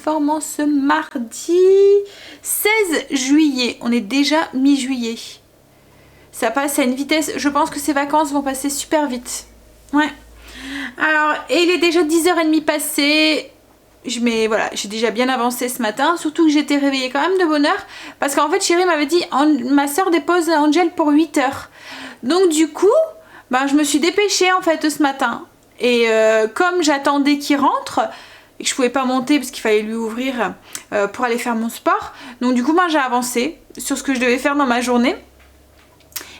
informant ce mardi 16 juillet. On est déjà mi-juillet. Ça passe à une vitesse, je pense que ces vacances vont passer super vite. Ouais. Alors, et il est déjà 10h30 passé. Voilà, j'ai déjà bien avancé ce matin, surtout que j'étais réveillée quand même de bonne heure. Parce qu'en fait, chérie m'avait dit, ma soeur dépose Angel pour 8h. Donc du coup, je me suis dépêchée en fait ce matin. Et comme j'attendais qu'il rentre, et que je pouvais pas monter parce qu'il fallait lui ouvrir pour aller faire mon sport. Donc du coup, j'ai avancé sur ce que je devais faire dans ma journée.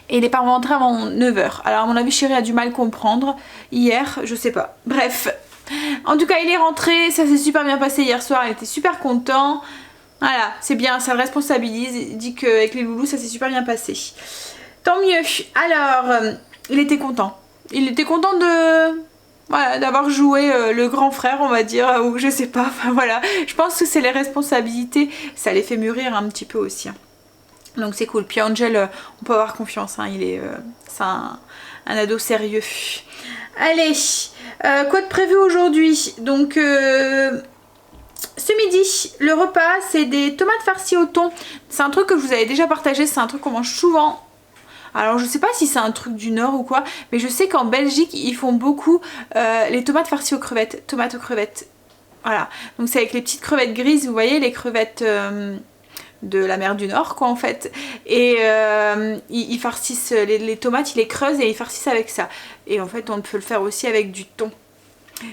Et il n'est pas rentré avant 9h. Alors à mon avis, chérie a du mal comprendre. Hier, je sais pas. Bref. En tout cas, il est rentré. Ça s'est super bien passé hier soir. Il était super content. Voilà, c'est bien. Ça le responsabilise. Il dit qu'avec les loulous, ça s'est super bien passé. Tant mieux. Alors, il était content. Il était content de... Voilà, d'avoir joué le grand frère, on va dire, ou je sais pas, enfin voilà. Je pense que c'est les responsabilités, ça les fait mûrir un petit peu aussi. Donc c'est cool. Puis Angel, on peut avoir confiance, hein, c'est un ado sérieux. Allez, quoi de prévu aujourd'hui? Donc, ce midi, le repas, c'est des tomates farcies au thon. C'est un truc que je vous avais déjà partagé, c'est un truc qu'on mange souvent. Alors je sais pas si c'est un truc du nord ou quoi, mais je sais qu'en Belgique ils font beaucoup les tomates farcies aux crevettes, tomates aux crevettes. Voilà, donc c'est avec les petites crevettes grises, vous voyez, les crevettes de la mer du Nord quoi en fait. Et ils farcissent les tomates, ils les creusent et ils farcissent avec ça. Et en fait on peut le faire aussi avec du thon.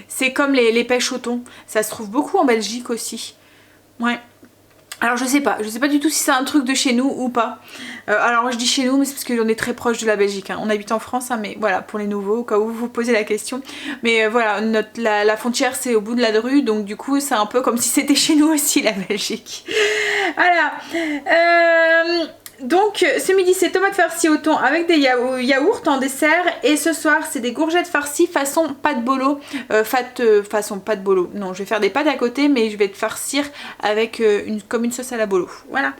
C'est comme les pêches au thon, ça se trouve beaucoup en Belgique aussi. Ouais. Alors je sais pas du tout si c'est un truc de chez nous ou pas. Alors je dis chez nous mais c'est parce qu'on est très proche de la Belgique, hein. On habite en France hein, mais voilà pour les nouveaux au cas où vous vous posez la question. Mais voilà, la frontière c'est au bout de la rue donc du coup c'est un peu comme si c'était chez nous aussi la Belgique. Voilà. Donc ce midi c'est tomates farcies au thon avec des yaourts en dessert. Et ce soir c'est des courgettes farcies façon pâte bolo. Façon pâte bolo. Non, je vais faire des pâtes à côté mais je vais te farcir avec comme une sauce à la bolo. Voilà.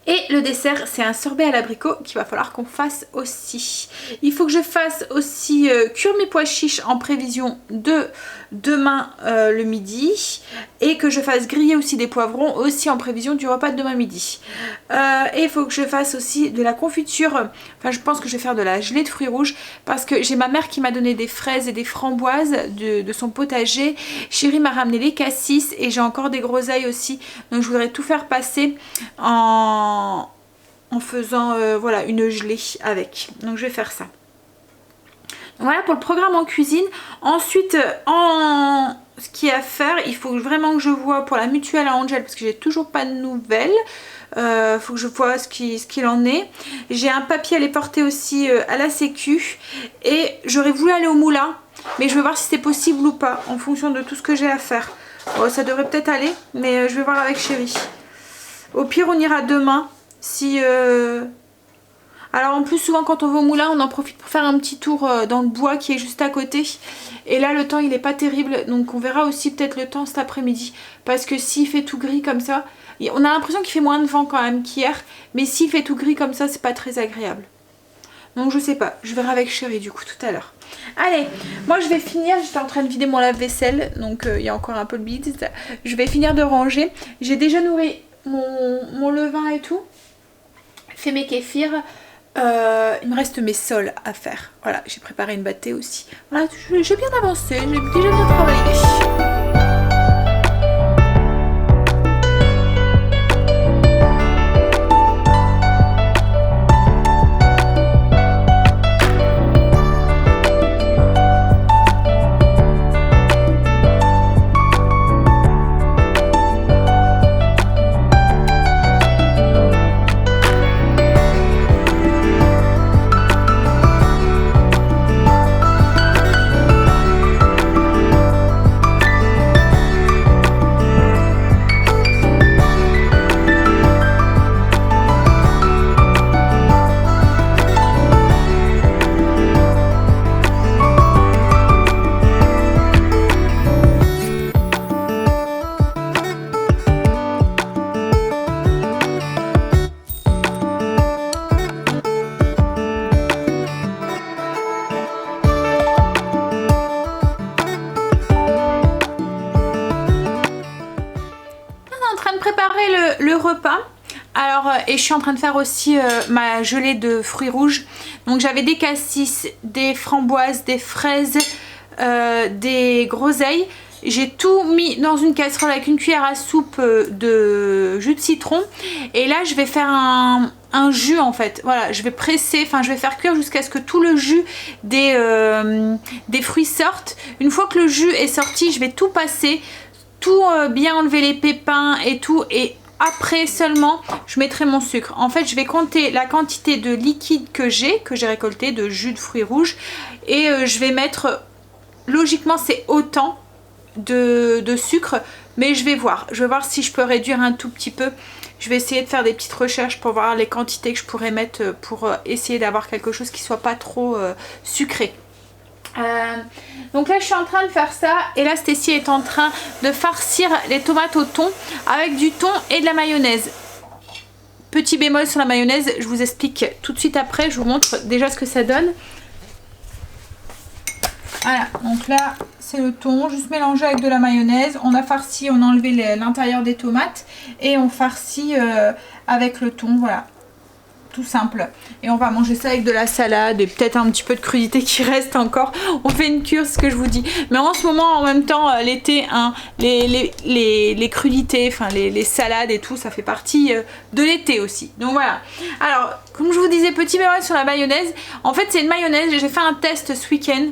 Et le dessert c'est un sorbet à l'abricot qu'il va falloir qu'on fasse aussi. Il faut que je fasse aussi cuire mes pois chiches en prévision de demain le midi. Et que je fasse griller aussi des poivrons aussi en prévision du repas de demain midi. Et il faut que je fasse aussi de la confiture. Enfin je pense que je vais faire de la gelée de fruits rouges. Parce que j'ai ma mère qui m'a donné des fraises et des framboises de son potager. Chérie m'a ramené les cassis et j'ai encore des groseilles aussi. Donc je voudrais tout faire passer en faisant voilà une gelée avec. Donc je vais faire ça. Donc voilà pour le programme en cuisine. Ensuite ce qu'il y a à faire, il faut vraiment que je vois pour la mutuelle à Angel parce que j'ai toujours pas de nouvelles. Faut que je vois ce qu'il en est. J'ai un papier à les porter aussi à la sécu. Et j'aurais voulu aller au moulin, mais je vais voir si c'est possible ou pas en fonction de tout ce que j'ai à faire. Bon, ça devrait peut-être aller, mais je vais voir avec chérie. Au pire on ira demain si... Alors en plus souvent quand on va au moulin on en profite pour faire un petit tour dans le bois qui est juste à côté. Et là le temps il est pas terrible donc on verra aussi peut-être le temps cet après-midi. Parce que s'il fait tout gris comme ça, on a l'impression qu'il fait moins de vent quand même qu'hier. Mais s'il fait tout gris comme ça c'est pas très agréable. Donc je sais pas, je verrai avec chérie du coup tout à l'heure. Allez, moi je vais finir, j'étais en train de vider mon lave-vaisselle. Donc il y a encore un peu de bide. Je vais finir de ranger. J'ai déjà nourri mon levain et tout. Fait mes kéfirs. Il me reste mes sols à faire. Voilà, j'ai préparé une bâtée aussi. Voilà, j'ai bien avancé, j'ai déjà bien travaillé. et je suis en train de faire aussi ma gelée de fruits rouges. Donc j'avais des cassis, des framboises, des fraises, des groseilles. J'ai tout mis dans une casserole avec une cuillère à soupe de jus de citron. Et là je vais faire un jus en fait. Voilà, je vais presser, enfin je vais faire cuire jusqu'à ce que tout le jus des fruits sorte. Une fois que le jus est sorti, je vais tout passer, tout bien enlever les pépins et tout. Et après seulement je mettrai mon sucre. En fait je vais compter la quantité de liquide que j'ai récolté de jus de fruits rouges. Et je vais mettre, logiquement c'est autant de sucre, mais je vais voir si je peux réduire un tout petit peu. Je vais essayer de faire des petites recherches pour voir les quantités que je pourrais mettre pour essayer d'avoir quelque chose qui soit pas trop sucré. Donc là je suis en train de faire ça et là Stécie est en train de farcir les tomates au thon avec du thon et de la mayonnaise. Petit bémol sur la mayonnaise, je vous explique tout de suite après, je vous montre déjà ce que ça donne. Voilà, donc là c'est le thon, juste mélangé avec de la mayonnaise. On a farci, on a enlevé l'intérieur des tomates et on farcit avec le thon, voilà. Tout simple. Et on va manger ça avec de la salade et peut-être un petit peu de crudité qui reste encore. On fait une cure, ce que je vous dis. Mais en ce moment, en même temps, l'été, hein, les crudités, enfin les salades et tout, ça fait partie de l'été aussi. Donc voilà. Alors, comme je vous disais, petit bémol sur la mayonnaise. En fait, c'est une mayonnaise. J'ai fait un test ce week-end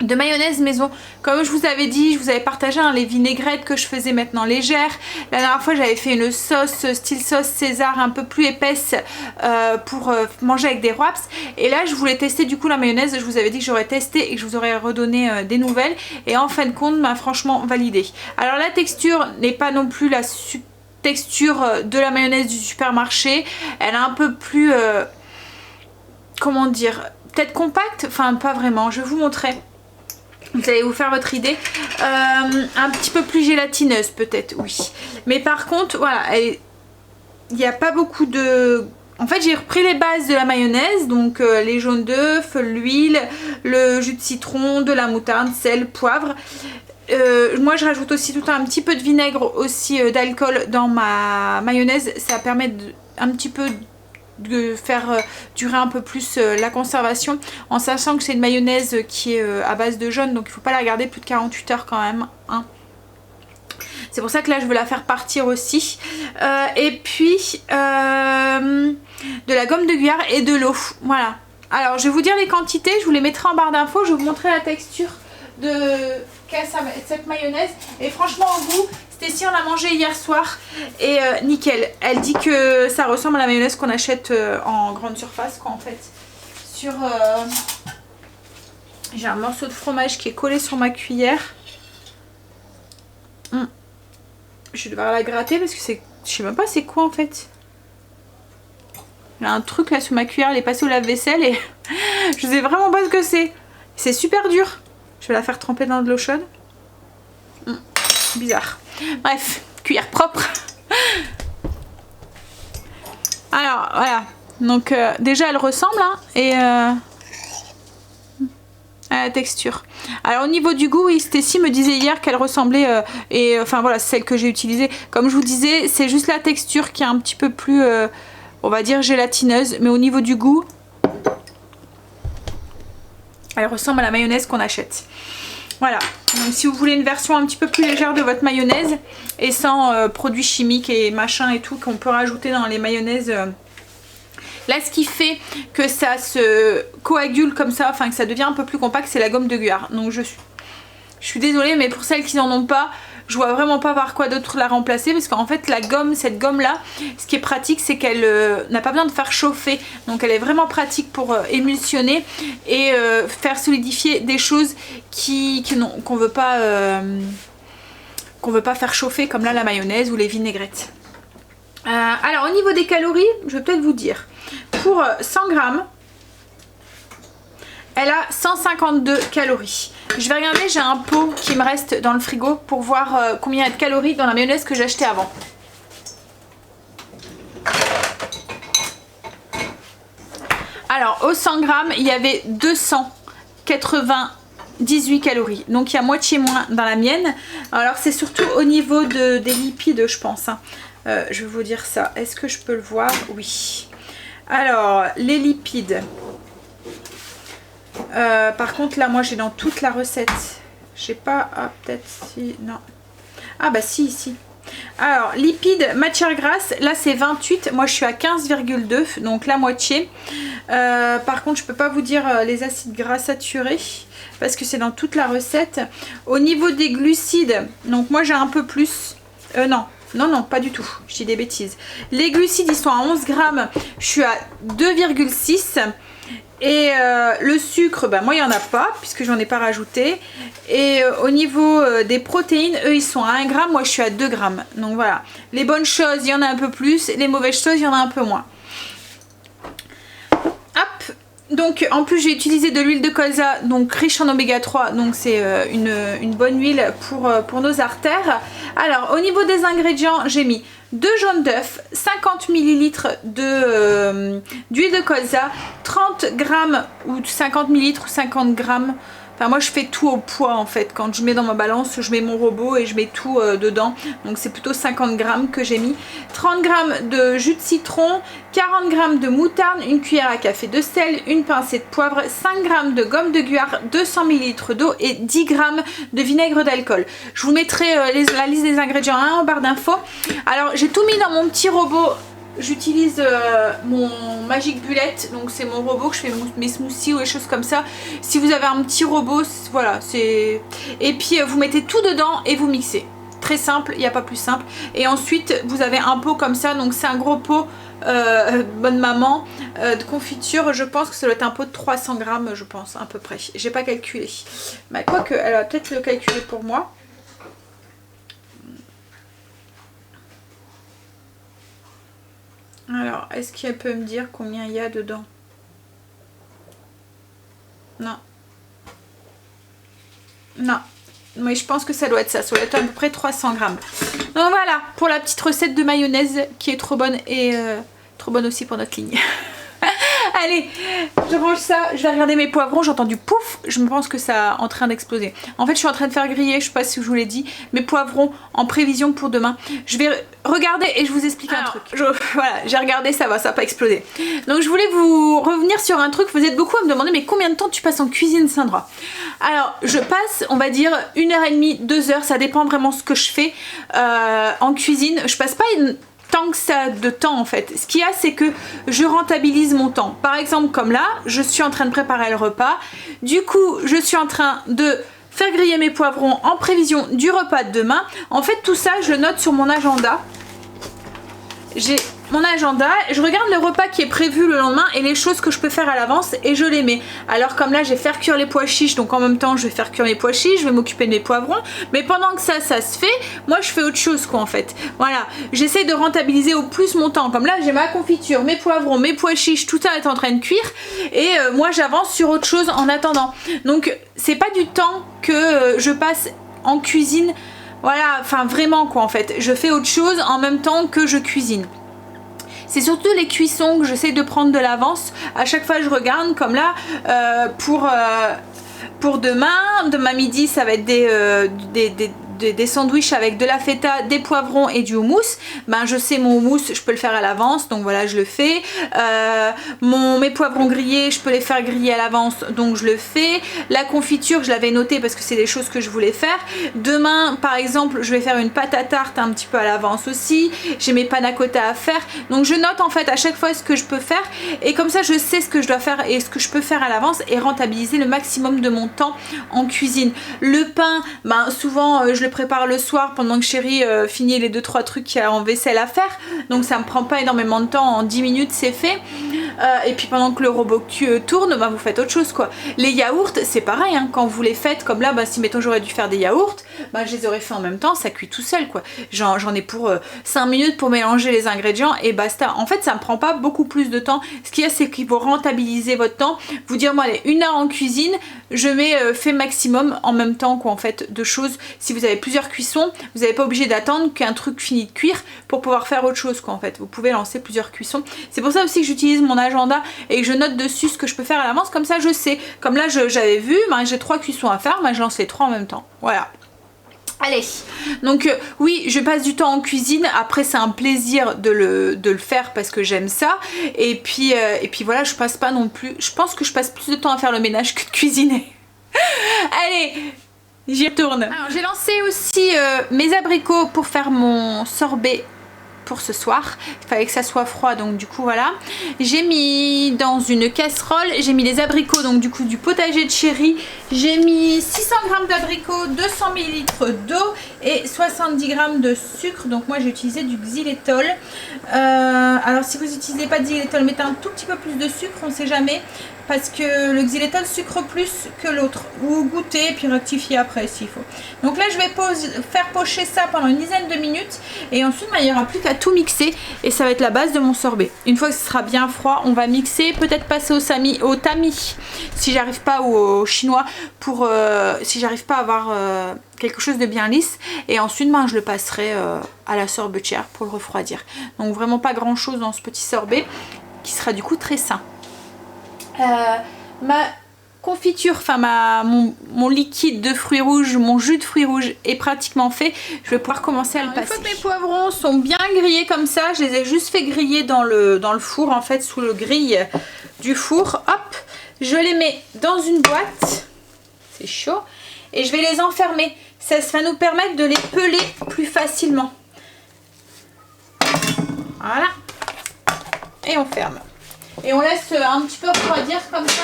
de mayonnaise maison. Comme je vous avais dit, je vous avais partagé les vinaigrettes que je faisais maintenant légères. La dernière fois j'avais fait une sauce style sauce César un peu plus épaisse pour manger avec des wraps. Et là je voulais tester du coup la mayonnaise. Je vous avais dit que j'aurais testé et que je vous aurais redonné des nouvelles. Et en fin de compte m'a franchement validé. Alors la texture n'est pas non plus la texture de la mayonnaise du supermarché. Elle est un peu plus comment dire, peut-être compacte, enfin pas vraiment, je vais vous montrer. Vous allez vous faire votre idée. Un petit peu plus gélatineuse peut-être, oui. Mais par contre, voilà, il n'y a pas beaucoup de... En fait, j'ai repris les bases de la mayonnaise, donc les jaunes d'œufs, l'huile, le jus de citron, de la moutarde, sel, poivre. Moi, je rajoute aussi tout un petit peu de vinaigre aussi d'alcool dans ma mayonnaise. Ça permet un petit peu de faire durer un peu plus la conservation, en sachant que c'est une mayonnaise qui est à base de jaune, donc il ne faut pas la garder plus de 48 heures quand même, hein. C'est pour ça que là je veux la faire partir aussi. Et puis de la gomme de Gruyère et de l'eau, voilà. Alors je vais vous dire les quantités, je vous les mettrai en barre d'infos, je vais vous montrer la texture qu'a cette mayonnaise. Et franchement au goût, Stécie on a mangé hier soir et nickel. Elle dit que ça ressemble à la mayonnaise qu'on achète en grande surface quoi en fait. J'ai un morceau de fromage qui est collé sur ma cuillère. Je vais devoir la gratter parce que c'est... Je sais même pas c'est quoi en fait. Il y a un truc là sur ma cuillère, elle est passée au lave-vaisselle et je sais vraiment pas ce que c'est. C'est super dur. Je vais la faire tremper dans de l'eau chaude. Bizarre. Bref, cuillère propre. Alors voilà. Donc déjà elle ressemble hein, et à la texture. Alors au niveau du goût, oui, Stécie me disait hier qu'elle ressemblait et enfin voilà, c'est celle que j'ai utilisée. Comme je vous disais, c'est juste la texture qui est un petit peu plus on va dire gélatineuse, mais au niveau du goût, elle ressemble à la mayonnaise qu'on achète. Voilà, donc si vous voulez une version un petit peu plus légère de votre mayonnaise et sans produits chimiques et machin et tout qu'on peut rajouter dans les mayonnaises. Là ce qui fait que ça se coagule comme ça, enfin que ça devient un peu plus compact, c'est la gomme de Gruyère. Donc je suis désolée mais pour celles qui n'en ont pas, je vois vraiment pas par quoi d'autre la remplacer, parce qu'en fait la gomme, cette gomme là, ce qui est pratique c'est qu'elle n'a pas besoin de faire chauffer, donc elle est vraiment pratique pour émulsionner et faire solidifier des choses qu'on veut pas faire chauffer, comme là la mayonnaise ou les vinaigrettes. Alors au niveau des calories, je vais peut-être vous dire, pour 100 grammes elle a 152 calories. Je vais regarder, j'ai un pot qui me reste dans le frigo pour voir combien il y a de calories dans la mayonnaise que j'ai achetée avant. Alors au 100 grammes il y avait 298 calories, donc il y a moitié moins dans la mienne. Alors c'est surtout au niveau des lipides je pense, hein. Je vais vous dire ça. Est-ce que je peux le voir? Oui. Alors, les lipides. Par contre, là, moi, j'ai dans toute la recette. Je sais pas. Ah, peut-être si. Non. Ah, bah si, ici. Alors, lipides, matière grasse. Là, c'est 28. Moi, je suis à 15,2. Donc, la moitié. Par contre, je peux pas vous dire les acides gras saturés. Parce que c'est dans toute la recette. Au niveau des glucides. Donc, moi, j'ai un peu plus. Non. Non, pas du tout. Je dis des bêtises. Les glucides, ils sont à 11 grammes. Je suis à 2,6. Et le sucre, bah, moi, il n'y en a pas, puisque j'en ai pas rajouté. Et au niveau des protéines, eux, ils sont à 1 gramme. Moi, je suis à 2 grammes. Donc, voilà. Les bonnes choses, il y en a un peu plus. Les mauvaises choses, il y en a un peu moins. Hop. Donc, en plus, j'ai utilisé de l'huile de colza, donc riche en oméga 3. Donc, c'est une bonne huile pour nos artères. Alors, au niveau des ingrédients, j'ai mis 2 jaunes d'œufs, 50 ml d'huile de colza, 30 grammes ou 50 ml ou 50 grammes. Enfin, moi je fais tout au poids en fait. Quand je mets dans ma balance, je mets mon robot et je mets tout dedans. Donc c'est plutôt 50 grammes que j'ai mis. 30 grammes de jus de citron, 40 grammes de moutarde, une cuillère à café de sel, une pincée de poivre, 5 grammes de gomme de guar, 200 ml d'eau et 10 grammes de vinaigre d'alcool. Je vous mettrai la liste des ingrédients en barre d'infos. Alors j'ai tout mis dans mon petit robot. J'utilise mon Magic Bullet, donc c'est mon robot que je fais mes smoothies ou des choses comme ça. Si vous avez un petit robot, voilà, c'est... Et puis vous mettez tout dedans et vous mixez. Très simple, il n'y a pas plus simple. Et ensuite, vous avez un pot comme ça, donc c'est un gros pot, bonne maman, de confiture. Je pense que ça doit être un pot de 300 grammes, je pense, à peu près. J'ai pas calculé. Mais quoique, elle va peut-être le calculer pour moi. Alors, est-ce qu'elle peut me dire combien il y a dedans? Non. Non. Mais je pense que ça doit être ça. Ça doit être à peu près 300 grammes. Donc voilà, pour la petite recette de mayonnaise qui est trop bonne et trop bonne aussi pour notre ligne. Allez, je range ça, je vais regarder mes poivrons, j'ai entendu pouf, je me pense que ça est en train d'exploser. En fait, je suis en train de faire griller, je sais pas si je vous l'ai dit, mes poivrons en prévision pour demain. Je vais regarder et je vous explique un truc. Voilà, j'ai regardé, ça va pas exploser. Donc je voulais vous revenir sur un truc, vous êtes beaucoup à me demander mais combien de temps tu passes en cuisine, Sandra? Alors, je passe, on va dire, 1h30, 2h, ça dépend vraiment ce que je fais en cuisine. Je passe pas tant que ça de temps en fait. Ce qu'il y a, c'est que je rentabilise mon temps. Par exemple, comme là, je suis en train de préparer le repas. Du coup, je suis en train de faire griller mes poivrons en prévision du repas de demain. En fait, tout ça, je le note sur mon agenda. J'ai mon agenda, je regarde le repas qui est prévu le lendemain et les choses que je peux faire à l'avance et je les mets. Alors comme là, je vais faire cuire les pois chiches, donc en même temps, je vais faire cuire mes pois chiches, je vais m'occuper de mes poivrons. Mais pendant que ça se fait, moi, je fais autre chose quoi en fait. Voilà, j'essaie de rentabiliser au plus mon temps. Comme là, j'ai ma confiture, mes poivrons, mes pois chiches, tout ça est en train de cuire et moi, j'avance sur autre chose en attendant. Donc, c'est pas du temps que je passe en cuisine. Voilà, enfin vraiment quoi en fait. Je fais autre chose en même temps que je cuisine. C'est surtout les cuissons que j'essaie de prendre de l'avance. À chaque fois je regarde comme là pour demain midi ça va être des sandwichs avec de la feta, des poivrons et du houmous. Ben je sais mon houmous, je peux le faire à l'avance, donc voilà je le fais. Mes poivrons grillés, je peux les faire griller à l'avance, donc je le fais. La confiture, je l'avais noté parce que c'est des choses que je voulais faire. Demain, par exemple, je vais faire une pâte à tarte un petit peu à l'avance aussi. J'ai mes panna cotta à faire, donc je note en fait à chaque fois ce que je peux faire et comme ça je sais ce que je dois faire et ce que je peux faire à l'avance et rentabiliser le maximum de mon temps en cuisine. Le pain, ben souvent je le prépare le soir pendant que chérie finit les 2-3 trucs qu'il y a en vaisselle à faire, donc ça me prend pas énormément de temps, en 10 minutes c'est fait. Et puis pendant que le robot tourne, bah vous faites autre chose quoi. Les yaourts c'est pareil hein, quand vous les faites comme là, bah, si mettons j'aurais dû faire des yaourts, bah, je les aurais fait en même temps, ça cuit tout seul quoi. J'en ai pour 5 minutes pour mélanger les ingrédients et basta. En fait ça me prend pas beaucoup plus de temps. Ce qu'il y a c'est qu'il faut rentabiliser votre temps, vous dire moi allez 1 heure en cuisine, je mets fait maximum en même temps quoi en fait de choses. Si vous avez plusieurs cuissons, vous n'êtes pas obligé d'attendre qu'un truc finisse de cuire pour pouvoir faire autre chose quoi en fait. Vous pouvez lancer plusieurs cuissons. C'est pour ça aussi que j'utilise mon agenda et que je note dessus ce que je peux faire à l'avance, comme ça je sais. Comme là j'avais vu, ben, j'ai 3 cuissons à faire, ben, je lance les 3 en même temps. Voilà. Allez, donc oui, je passe du temps en cuisine. Après, c'est un plaisir de le faire parce que j'aime ça. Et puis voilà, je passe pas non plus. Je pense que je passe plus de temps à faire le ménage que de cuisiner. Allez, j'y retourne. Alors, j'ai lancé aussi mes abricots pour faire mon sorbet pour ce soir. Il fallait que ça soit froid, donc du coup voilà. J'ai mis dans une casserole, j'ai mis les abricots, donc du coup du potager de chéri. J'ai mis 600 g d'abricots, 200 ml d'eau et 70 g de sucre. Donc moi j'ai utilisé du xylitol. Alors si vous n'utilisez pas de xylitol, mettez un tout petit peu plus de sucre, on ne sait jamais. Parce que le xylitol sucre plus que l'autre. Ou goûter et puis rectifier après s'il faut. Donc là je vais faire pocher ça pendant une dizaine de minutes. Et ensuite il n'y aura plus qu'à tout mixer. Et ça va être la base de mon sorbet. Une fois que ce sera bien froid, on va mixer. Peut-être passer au tamis. Si j'arrive pas, ou au chinois. Si j'arrive pas à avoir quelque chose de bien lisse. Et ensuite je le passerai à la sorbetière pour le refroidir. Donc vraiment pas grand chose dans ce petit sorbet. Qui sera du coup très sain. Ma confiture, enfin mon liquide de fruits rouges, mon jus de fruits rouges est pratiquement fait. Je vais pouvoir commencer à le passer. Une fois que mes poivrons sont bien grillés comme ça, je les ai juste fait griller dans le four, en fait, sous le grille du four. Hop, je les mets dans une boîte, c'est chaud, et je vais les enfermer. Ça va nous permettre de les peler plus facilement. Voilà, et on ferme. Et on laisse un petit peu refroidir comme ça.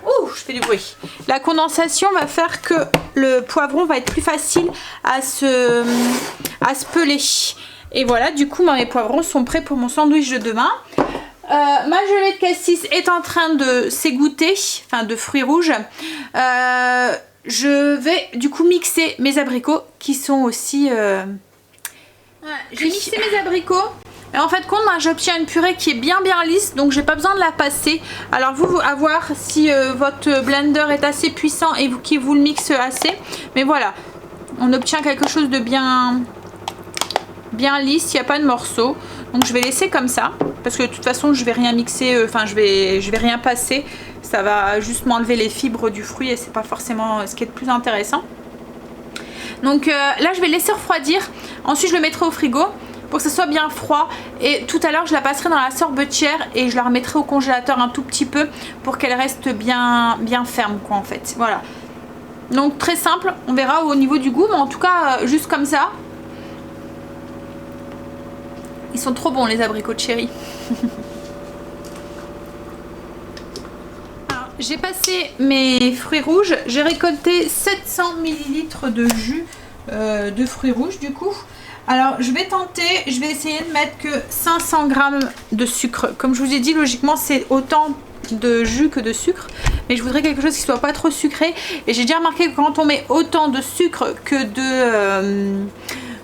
Ouh, je fais du bruit. La condensation va faire que le poivron va être plus facile à se peler. Et voilà, du coup, mes poivrons sont prêts pour mon sandwich de demain. Ma gelée de cassis est en train de s'égoutter, enfin de fruits rouges. Je vais du coup mixer mes abricots qui sont aussi... J'ai mixé mes abricots. Et en fait, j'obtiens une purée qui est bien lisse, donc j'ai pas besoin de la passer. Alors vous, à voir si votre blender est assez puissant et qui vous le mixe assez. Mais voilà, on obtient quelque chose de bien lisse, il n'y a pas de morceaux. Donc je vais laisser comme ça, parce que de toute façon je vais rien mixer, enfin je vais rien passer. Ça va juste m'enlever les fibres du fruit et c'est pas forcément ce qui est le plus intéressant. Donc là je vais laisser refroidir, ensuite je le mettrai au frigo pour que ce soit bien froid, et tout à l'heure je la passerai dans la sorbetière et je la remettrai au congélateur un tout petit peu pour qu'elle reste bien ferme quoi en fait. Voilà, donc très simple, on verra au niveau du goût, mais en tout cas juste comme ça. Ils sont trop bons les abricots de chéri. J'ai passé mes fruits rouges, j'ai récolté 700 ml de jus de fruits rouges du coup. Alors je vais essayer de mettre que 500 g de sucre. Comme je vous ai dit, logiquement c'est autant de jus que de sucre. Mais je voudrais quelque chose qui soit pas trop sucré. Et j'ai déjà remarqué que quand on met autant de sucre que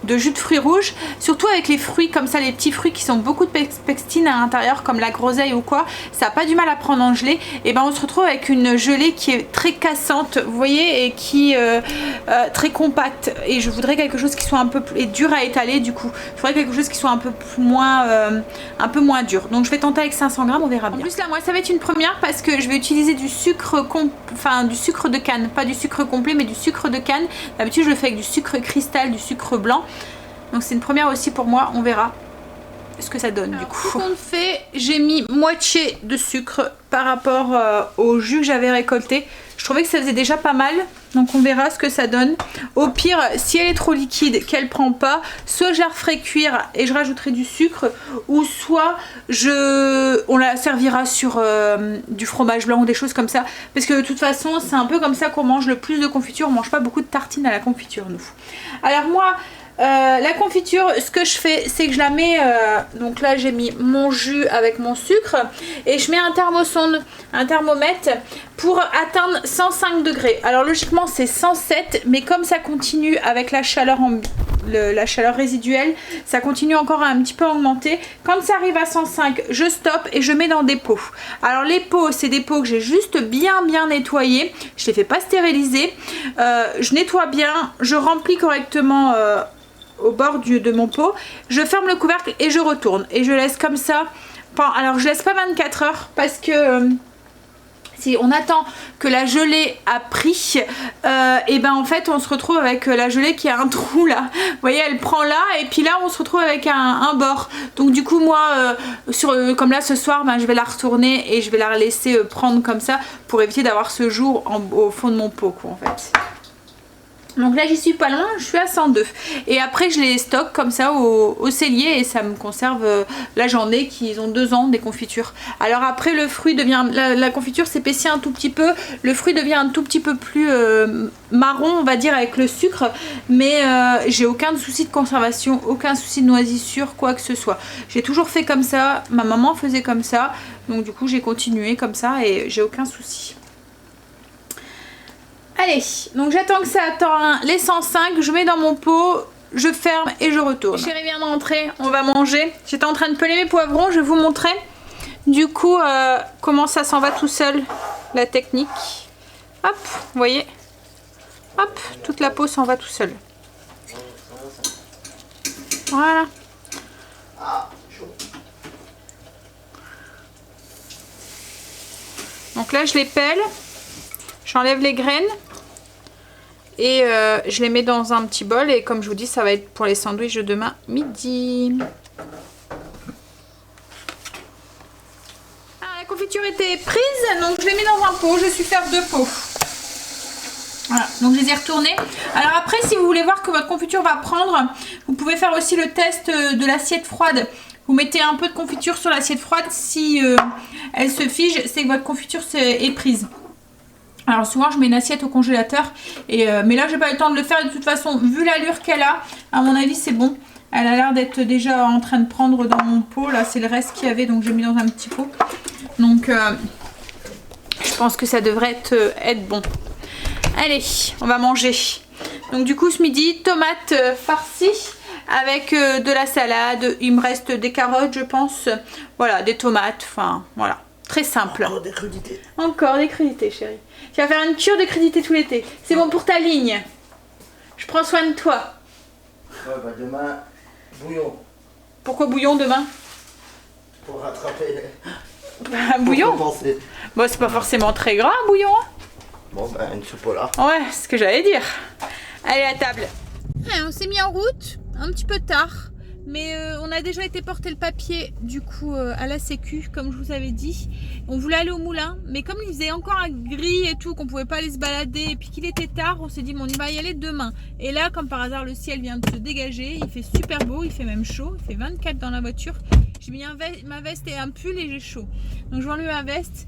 de jus de fruits rouges, surtout avec les fruits comme ça, les petits fruits qui sont beaucoup de pectine à l'intérieur comme la groseille ou quoi, ça n'a pas du mal à prendre en gelée. Et ben on se retrouve avec une gelée qui est très cassante, vous voyez, et qui est très compacte. Et je voudrais quelque chose qui soit un peu plus dur à étaler. Du coup je voudrais quelque chose qui soit un peu moins dur. Donc je vais tenter avec 500 g, on verra bien. En plus là moi ça va être une première parce que je vais utiliser du sucre du sucre de canne, pas du sucre complet mais du sucre de canne. D'habitude je le fais avec du sucre cristal, du sucre blanc. Donc c'est une première aussi pour moi, on verra ce que ça donne. Alors, du coup tout compte fait, j'ai mis moitié de sucre par rapport au jus que j'avais récolté. Je trouvais que ça faisait déjà pas mal, donc on verra ce que ça donne. Au pire, si elle est trop liquide, qu'elle prend pas, soit je la referai cuire et je rajouterai du sucre, ou soit on la servira sur du fromage blanc ou des choses comme ça, parce que de toute façon c'est un peu comme ça qu'on mange le plus de confiture. On mange pas beaucoup de tartines à la confiture nous. Alors moi la confiture, ce que je fais c'est que je la mets donc là j'ai mis mon jus avec mon sucre et je mets un thermomètre pour atteindre 105 degrés. Alors logiquement c'est 107, mais comme ça continue avec la chaleur la chaleur résiduelle, ça continue encore à un petit peu augmenter. Quand ça arrive à 105, je stoppe et je mets dans des pots. Alors les pots, c'est des pots que j'ai juste bien nettoyés. Je les fais pas stériliser. Je nettoie bien, je remplis correctement au bord de mon pot. Je ferme le couvercle et je retourne. Et je laisse comme ça. Alors je laisse pas 24 heures parce que Si on attend que la gelée a pris, et ben en fait on se retrouve avec la gelée qui a un trou là. Vous voyez, elle prend là et puis là on se retrouve avec un bord. Donc du coup moi, comme là ce soir, ben, je vais la retourner et je vais la laisser prendre comme ça pour éviter d'avoir ce jour au fond de mon pot quoi en fait. Donc là j'y suis pas loin, je suis à 102 et après je les stocke comme ça au cellier et ça me conserve, là j'en ai qui ont 2 ans des confitures. Alors après le fruit devient, la confiture s'épaissit un tout petit peu, le fruit devient un tout petit peu plus marron on va dire avec le sucre, mais j'ai aucun souci de conservation, aucun souci de noisissure, quoi que ce soit. J'ai toujours fait comme ça, ma maman faisait comme ça, donc du coup j'ai continué comme ça et j'ai aucun souci. Allez, donc j'attends que ça attend les 105, je mets dans mon pot, je ferme et je retourne. Chérie vient d'entrer, on va manger. J'étais en train de peler mes poivrons, je vais vous montrer du coup comment ça s'en va tout seul, la technique. Hop, vous voyez, hop, toute la peau s'en va tout seul. Voilà. Donc là je les pèle, j'enlève les graines. Et je les mets dans un petit bol et comme je vous dis ça va être pour les sandwichs de demain midi. Ah, la confiture était prise donc je l'ai mis dans un pot, je suis faire 2 pots. Voilà, donc je les ai retournés. Alors après si vous voulez voir que votre confiture va prendre, vous pouvez faire aussi le test de l'assiette froide. Vous mettez un peu de confiture sur l'assiette froide, si elle se fige c'est que votre confiture est prise. Alors souvent je mets une assiette au congélateur, mais là j'ai pas eu le temps de le faire. De toute façon vu l'allure qu'elle a, à mon avis c'est bon. Elle a l'air d'être déjà en train de prendre dans mon pot. Là c'est le reste qu'il y avait donc j'ai mis dans un petit pot. Donc je pense que ça devrait être bon. Allez, on va manger. Donc du coup ce midi, tomates farcies avec de la salade. Il me reste des carottes je pense. Voilà, des tomates, enfin voilà. Très simple. Encore des crudités. Encore des crudités, chérie. Tu vas faire une cure de crudités tout l'été. C'est bon pour ta ligne. Je prends soin de toi. Ouais, bah demain, bouillon. Pourquoi bouillon demain? Pour rattraper les... Un bouillon? Bon, c'est pas forcément très gras, un bouillon. Hein. Bon, bah une soupe au lard. Ouais, c'est ce que j'allais dire. Allez, à table. Ouais, on s'est mis en route, un petit peu tard. Mais on a déjà été porter le papier du coup à la sécu comme je vous avais dit. On voulait aller au moulin mais comme il faisait encore un gris et tout, qu'on pouvait pas aller se balader et puis qu'il était tard, on s'est dit bon, on y va y aller demain. Et là comme par hasard le ciel vient de se dégager, il fait super beau, il fait même chaud, il fait 24 dans la voiture. J'ai mis ma veste et un pull et j'ai chaud. Donc je vais enlever ma veste.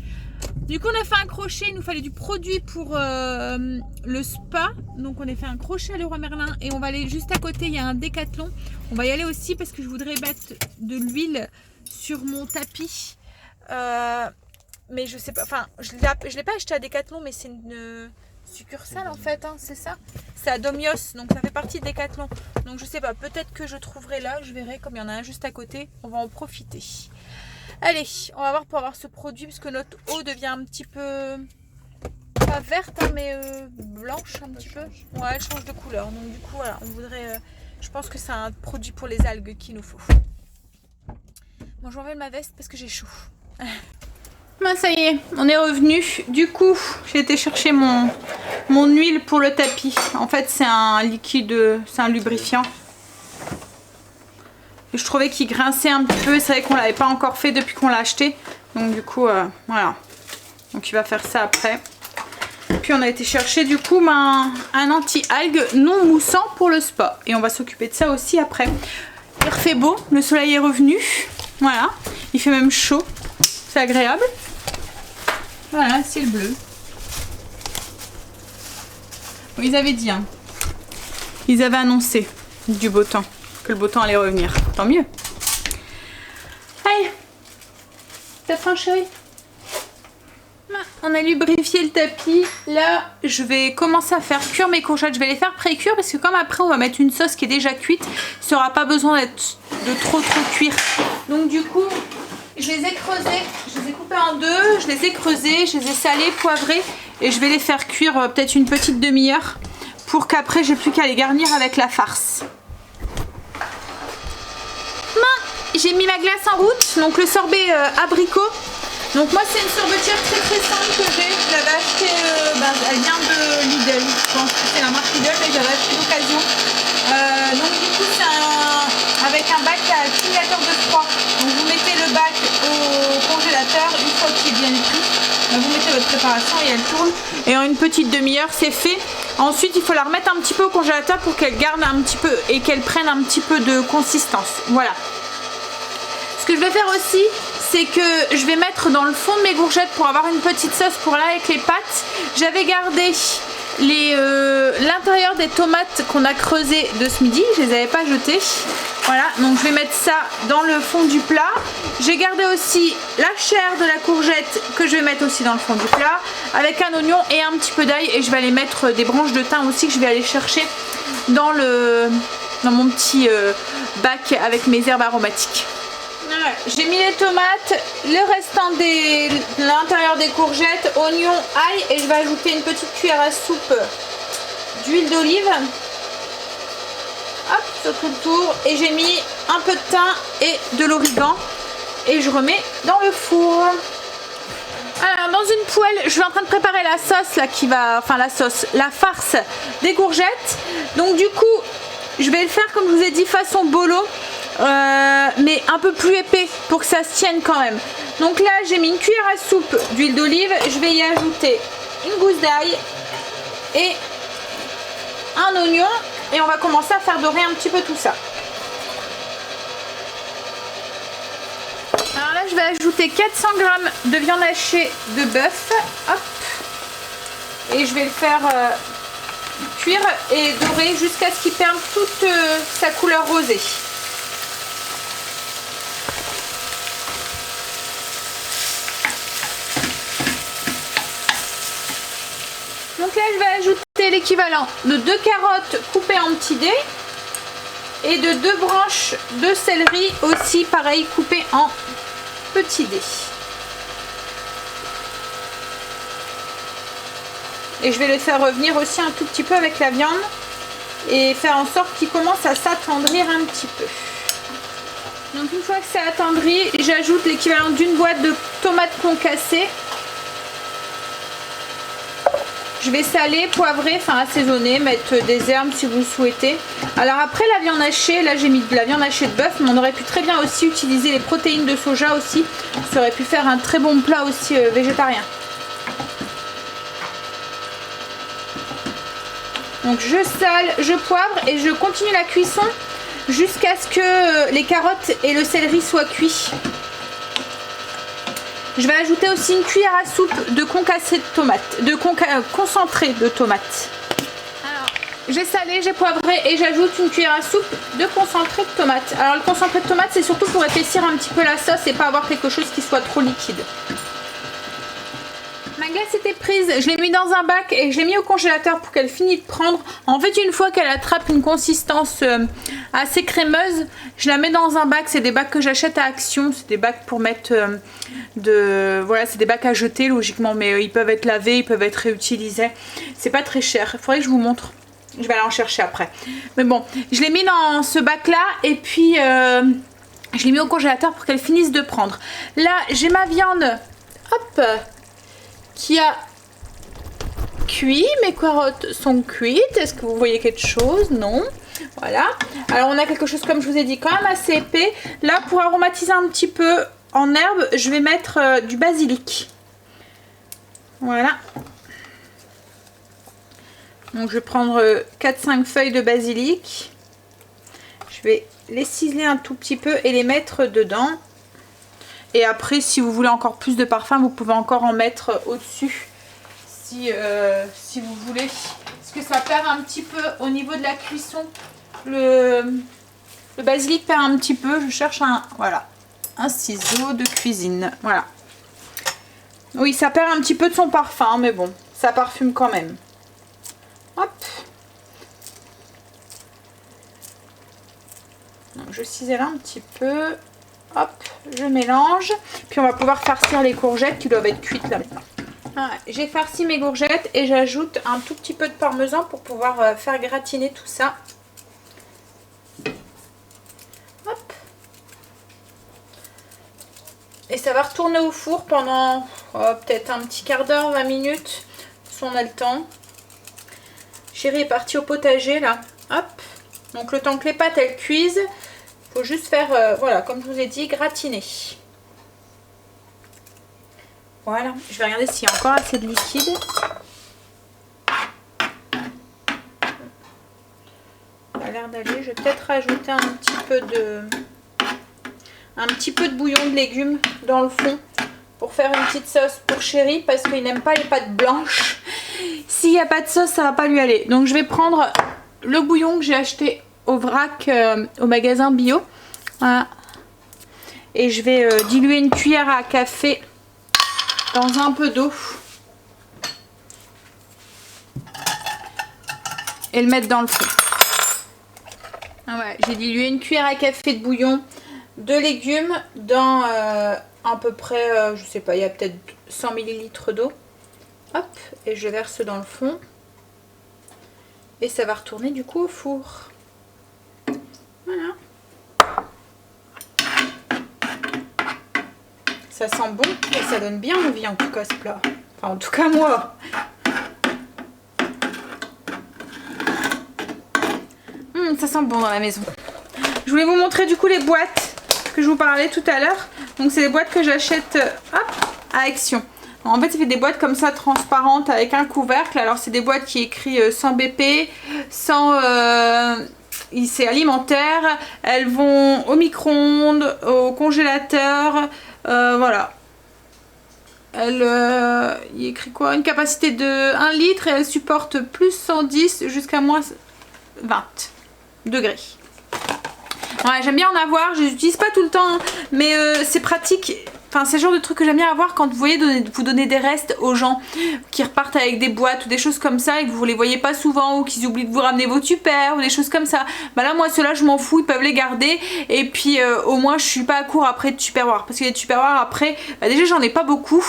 Du coup on a fait un crochet, il nous fallait du produit pour le spa. Donc on a fait un crochet à Leroy Merlin et on va aller juste à côté, il y a un Décathlon. On va y aller aussi parce que je voudrais mettre de l'huile sur mon tapis. Mais je sais pas, enfin je l'ai pas acheté à Décathlon mais c'est une succursale en fait, hein, c'est ça. C'est à Domios, donc ça fait partie de Décathlon. Donc je sais pas, peut-être que je trouverai là, je verrai comme il y en a un juste à côté, on va en profiter. Allez, on va voir pour avoir ce produit parce que notre eau devient un petit peu, pas verte hein, mais blanche un petit peu. Ouais, elle change de couleur. Donc du coup voilà, on voudrait, je pense que c'est un produit pour les algues qu'il nous faut. Bon, je vais enlever ma veste parce que j'ai chaud. Ben ça y est, on est revenu. Du coup, j'ai été chercher mon huile pour le tapis. En fait, c'est un liquide, c'est un lubrifiant. Je trouvais qu'il grinçait un petit peu, c'est vrai qu'on l'avait pas encore fait depuis qu'on l'a acheté. Donc du coup, voilà. Donc il va faire ça après. Puis on a été chercher du coup un anti-algue non moussant pour le spa. Et on va s'occuper de ça aussi après. Il refait beau, le soleil est revenu. Voilà, il fait même chaud. C'est agréable. Voilà, ciel bleu. Bon, ils avaient dit, hein. Ils avaient annoncé du beau temps. Que le beau temps allait revenir. Tant mieux. Allez. T'as faim, chérie? On a lubrifié le tapis. Là, je vais commencer à faire cuire mes courgettes. Je vais les faire pré-cuire parce que comme après, on va mettre une sauce qui est déjà cuite, il n'aura pas besoin de trop cuire. Donc du coup, je les ai creusés. Je les ai coupés en deux. Je les ai creusés. Je les ai salés, poivrés. Et je vais les faire cuire peut-être une petite demi-heure pour qu'après, j'ai plus qu'à les garnir avec la farce. J'ai mis ma glace en route, donc le sorbet abricot. Donc moi c'est une sorbetière très très simple que j'ai. Je l'avais achetée, elle vient de Lidl. Je pense que c'est la marque Lidl, mais j'avais acheté d'occasion. Donc du coup c'est avec un bac à accumulateur de froid. Donc vous mettez le bac au congélateur, une fois qu'il est bien pris, vous mettez votre préparation et elle tourne. Et en une petite demi-heure c'est fait. Ensuite il faut la remettre un petit peu au congélateur pour qu'elle garde un petit peu et qu'elle prenne un petit peu de consistance. Voilà. Ce que je vais faire aussi, c'est que je vais mettre dans le fond de mes courgettes pour avoir une petite sauce pour là avec les pâtes. J'avais gardé l'intérieur des tomates qu'on a creusées de ce midi, je les avais pas jetées. Voilà, donc je vais mettre ça dans le fond du plat. J'ai gardé aussi la chair de la courgette que je vais mettre aussi dans le fond du plat avec un oignon et un petit peu d'ail, et je vais aller mettre des branches de thym aussi que je vais aller chercher dans mon petit bac avec mes herbes aromatiques. Voilà, j'ai mis les tomates, le restant de l'intérieur des courgettes, oignons, ail, et je vais ajouter une petite cuillère à soupe d'huile d'olive. Hop, sur tout le tour, et j'ai mis un peu de thym et de l'origan et je remets dans le four. Alors dans une poêle, je suis en train de préparer la sauce là qui va, enfin la farce des courgettes. Donc du coup, je vais le faire comme je vous ai dit façon bolo. Mais un peu plus épais pour que ça se tienne quand même. Donc là j'ai mis une cuillère à soupe d'huile d'olive, je vais y ajouter une gousse d'ail et un oignon, et on va commencer à faire dorer un petit peu tout ça. Alors là je vais ajouter 400 g de viande hachée de bœuf. Hop. Et je vais le faire cuire et dorer jusqu'à ce qu'il perde toute sa couleur rosée. Donc là je vais ajouter l'équivalent de 2 carottes coupées en petits dés et de 2 branches de céleri aussi pareil coupées en petits dés. Et je vais les faire revenir aussi un tout petit peu avec la viande et faire en sorte qu'il commence à s'attendrir un petit peu. Donc une fois que c'est attendri, j'ajoute l'équivalent d'une boîte de tomates concassées. Je vais saler, poivrer, enfin assaisonner, mettre des herbes si vous le souhaitez. Alors après la viande hachée, là j'ai mis de la viande hachée de bœuf, mais on aurait pu très bien aussi utiliser les protéines de soja aussi. Ça aurait pu faire un très bon plat aussi végétarien. Donc je sale, je poivre et je continue la cuisson jusqu'à ce que les carottes et le céleri soient cuits. Je vais ajouter aussi une cuillère à soupe de concassé de tomates, concentré de tomates. Alors, j'ai salé, j'ai poivré et j'ajoute une cuillère à soupe de concentré de tomates. Alors le concentré de tomates c'est surtout pour épaissir un petit peu la sauce et pas avoir quelque chose qui soit trop liquide. Ma glace était prise, je l'ai mis dans un bac et je l'ai mis au congélateur pour qu'elle finisse de prendre. En fait une fois qu'elle attrape une consistance assez crémeuse, je la mets dans un bac. C'est des bacs que j'achète à Action, c'est des bacs pour mettre voilà, c'est des bacs à jeter logiquement, mais ils peuvent être lavés, ils peuvent être réutilisés. C'est pas très cher, il faudrait que je vous montre. Je vais aller en chercher après. Mais bon, je l'ai mis dans ce bac là et puis je l'ai mis au congélateur pour qu'elle finisse de prendre. Là j'ai ma viande, hop, qui a cuit. Mes carottes sont cuites. Est-ce que vous voyez quelque chose? Non. Voilà. Alors on a quelque chose, comme je vous ai dit, quand même assez épais. Là pour aromatiser un petit peu en herbe, je vais mettre du basilic. Voilà. Donc je vais prendre 4-5 feuilles de basilic. Je vais les ciseler un tout petit peu et les mettre dedans. Et après, si vous voulez encore plus de parfum, vous pouvez encore en mettre au-dessus si vous voulez. Parce que ça perd un petit peu au niveau de la cuisson. Le basilic perd un petit peu. Je cherche un ciseau de cuisine. Voilà. Oui, ça perd un petit peu de son parfum, mais bon, ça parfume quand même. Hop. Donc, je cisèle un petit peu. Hop, je mélange. Puis on va pouvoir farcir les courgettes qui doivent être cuites là maintenant. Voilà, j'ai farci mes courgettes et j'ajoute un tout petit peu de parmesan pour pouvoir faire gratiner tout ça. Hop. Et ça va retourner au four pendant peut-être un petit quart d'heure, 20 minutes. Si on a le temps. Chérie est partie au potager là. Hop. Donc le temps que les pâtes elles cuisent, faut juste faire, voilà, comme je vous ai dit, gratiner. Voilà. Je vais regarder s'il y a encore assez de liquide. Ça a l'air d'aller. Je vais peut-être rajouter un petit peu de bouillon de légumes dans le fond pour faire une petite sauce pour Chéri parce qu'il n'aime pas les pâtes blanches. S'il n'y a pas de sauce, ça va pas lui aller. Donc je vais prendre le bouillon que j'ai acheté au vrac au magasin bio. Voilà. Et je vais diluer une cuillère à café dans un peu d'eau. Et le mettre dans le fond. Ah ouais, j'ai dilué une cuillère à café de bouillon de légumes dans à peu près, je sais pas, il y a peut-être 100 ml d'eau. Hop, et je verse dans le fond. Et ça va retourner du coup au four. Voilà. Ça sent bon et ça donne bien envie en tout cas ce plat. Enfin en tout cas moi. Ça sent bon dans la maison. Je voulais vous montrer du coup les boîtes que je vous parlais tout à l'heure. Donc c'est des boîtes que j'achète à Action. En fait, ça fait des boîtes comme ça transparentes avec un couvercle. Alors c'est des boîtes qui écrit sans BP, sans c'est alimentaire. Elles vont au micro-ondes, au congélateur, voilà. Il y écrit quoi? Une capacité de 1 litre et elle supporte plus 110 jusqu'à moins 20 degrés. Ouais, j'aime bien en avoir, je les utilise pas tout le temps, hein, mais c'est pratique. Enfin, c'est le genre de truc que j'aime bien avoir quand vous voyez vous donner des restes aux gens qui repartent avec des boîtes ou des choses comme ça et que vous les voyez pas souvent ou qu'ils oublient de vous ramener vos tupperwares ou des choses comme ça. Bah là, moi, ceux-là, je m'en fous, ils peuvent les garder et puis au moins, je suis pas à court après de tupperwares parce que les tupperwares après, bah, déjà, j'en ai pas beaucoup.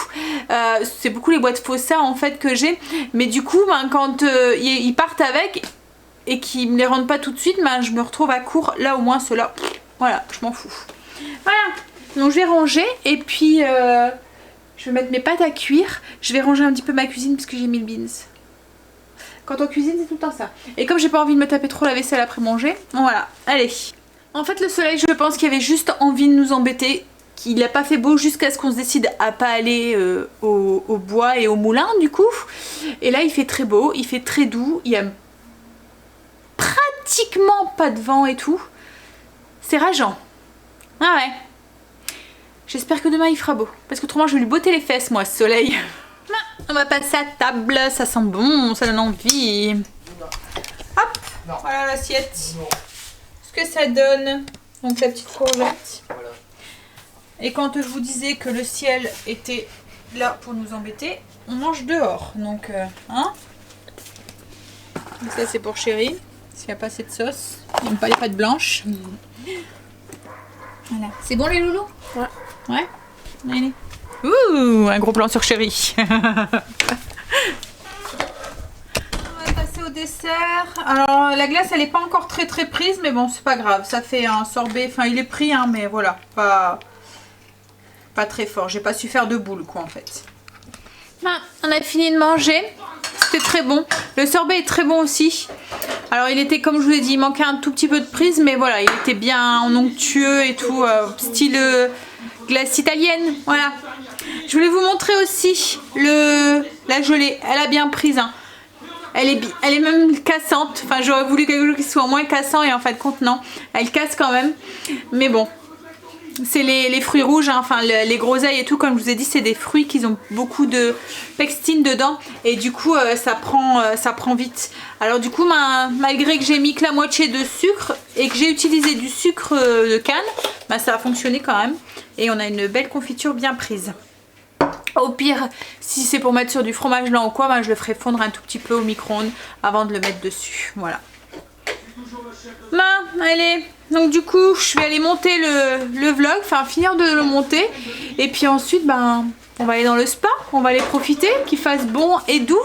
C'est beaucoup les boîtes Fossa en fait que j'ai, mais du coup, bah, quand ils partent avec et qu'ils me les rendent pas tout de suite, bah, je me retrouve à court. Là, au moins, ceux-là, voilà, je m'en fous. Voilà. Donc je vais ranger et puis je vais mettre mes pâtes à cuire. Je vais ranger un petit peu ma cuisine parce que j'ai mis le beans. Quand on cuisine c'est tout le temps ça. Et comme j'ai pas envie de me taper trop la vaisselle après manger, voilà, allez. En fait le soleil je pense qu'il avait juste envie de nous embêter. Qu'il n'a pas fait beau jusqu'à ce qu'on se décide à pas aller au bois et au moulin du coup. Et là il fait très beau, il fait très doux. Il y a pratiquement pas de vent et tout. C'est rageant. Ah ouais. J'espère que demain il fera beau. Parce qu'autrement je vais lui botter les fesses moi ce soleil. On va passer à table. Ça sent bon, ça donne envie. Hop, voilà l'assiette. Ce que ça donne. Donc la petite courgette. Voilà. Et quand je vous disais que le ciel était là pour nous embêter, on mange dehors. Donc hein. Donc ça c'est pour Chéri. S'il n'y a pas assez de sauce. Il n'aime pas les pâtes blanches. Voilà. C'est bon les loulous? Ouais. Ouais. Allez. Ouh, un gros plan sur Chéri. On va passer au dessert. Alors la glace elle n'est pas encore très prise, mais bon c'est pas grave. Ça fait un sorbet. Enfin il est pris hein, mais voilà, pas très fort. J'ai pas su faire de boule quoi en fait. On a fini de manger. C'était très bon. Le sorbet est très bon aussi. Alors il était comme je vous ai dit, il manquait un tout petit peu de prise, mais voilà, il était bien onctueux et tout, style glace italienne. Voilà. Je voulais vous montrer aussi la gelée. Elle a bien prise. Hein. Elle est même cassante. Enfin, j'aurais voulu quelque chose qui soit moins cassant et en fin de compte non. Elle casse quand même. Mais bon. C'est les fruits rouges, hein, enfin les groseilles et tout, comme je vous ai dit, c'est des fruits qui ont beaucoup de pectine dedans et du coup ça prend vite. Alors du coup, malgré que j'ai mis que la moitié de sucre et que j'ai utilisé du sucre de canne, bah, ça a fonctionné quand même et on a une belle confiture bien prise. Au pire, si c'est pour mettre sur du fromage blanc ou quoi, bah, je le ferai fondre un tout petit peu au micro-ondes avant de le mettre dessus. Voilà. Allez, donc du coup je vais aller monter le vlog, enfin finir de le monter et puis ensuite ben on va aller dans le spa, on va aller profiter, qu'il fasse bon et doux.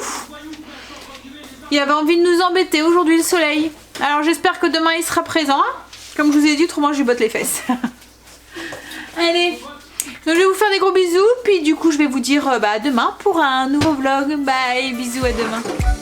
Il avait envie de nous embêter aujourd'hui le soleil, alors j'espère que demain il sera présent, hein. Comme je vous ai dit, autrement je lui botte les fesses. Allez, Donc je vais vous faire des gros bisous, puis du coup je vais vous dire à demain pour un nouveau vlog. Bye, bisous, à demain.